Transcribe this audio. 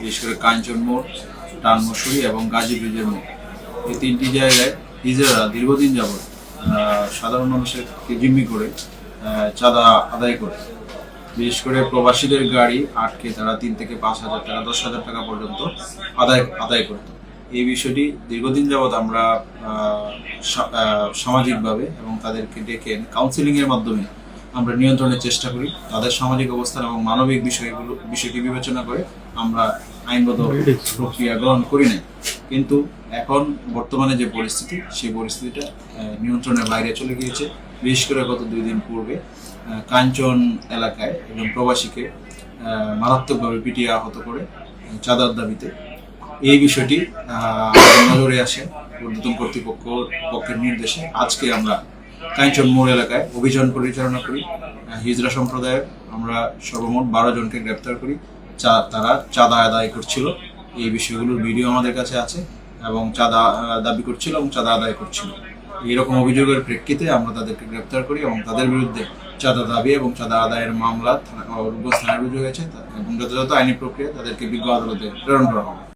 বিশেষ করে কাঞ্চন মোড়, টানমসুরি এবং গাজী ব্রিজের মোড়, এই তিনটি জায়গায় হিজড়ারা দীর্ঘদিন যাবৎ সাধারণ মানুষের জিম্মি করে চাঁদা আদায় করে, বিশেষ করে প্রবাসীদের গাড়ি আটকে তারা 3 থেকে 5,000 টাকা 10,000 টাকা পর্যন্ত আদায় করত। এই বিষয়টি দীর্ঘদিন যাবৎ আমরা সামাজিকভাবে এবং তাদেরকে ডেকে কাউন্সিলিংয়ের মাধ্যমে আমরা নিয়ন্ত্রণের চেষ্টা করি। তাদের সামাজিক অবস্থান এবং মানবিক বিষয়কে বিবেচনা করে আমরা আইনগত প্রক্রিয়া গ্রহণ করি নাই। কিন্তু এখন বর্তমানে যে পরিস্থিতি, সেই পরিস্থিতিটা নিয়ন্ত্রণের বাইরে চলে গিয়েছে। বিশেষ করে গত 2 দিন পূর্বে কাঞ্চন এলাকায় একজন প্রবাসীকে মারাত্মকভাবে পিটিয়ে আহত করে চাঁদার দাবিতে। এই বিষয়টি নজরে আসে ঊর্ধ্বতন কর্তৃপক্ষের নির্দেশে আজকে আমরা কাঞ্চন মোড় এলাকায় অভিযান পরিচালনা করি। হিজড়া সম্প্রদায়ের আমরা সর্বমোট 12 জনকে গ্রেপ্তার করি। তারা চাঁদা আদায় করছিল, এই বিষয়গুলোর ভিডিও আমাদের কাছে আছে, এবং চাঁদা দাবি করছিল এবং চাঁদা আদায় করছিল। এইরকম অভিযোগের প্রেক্ষিতে আমরা তাদেরকে গ্রেপ্তার করি এবং তাদের বিরুদ্ধে চাঁদা দাবি এবং চাঁদা আদায়ের মামলা রূপগঞ্জ থানায় রুজু হয়েছে এবং যথাযথ আইনি প্রক্রিয়া তাদেরকে বিজ্ঞ আদালতে প্রেরণ করা হবে।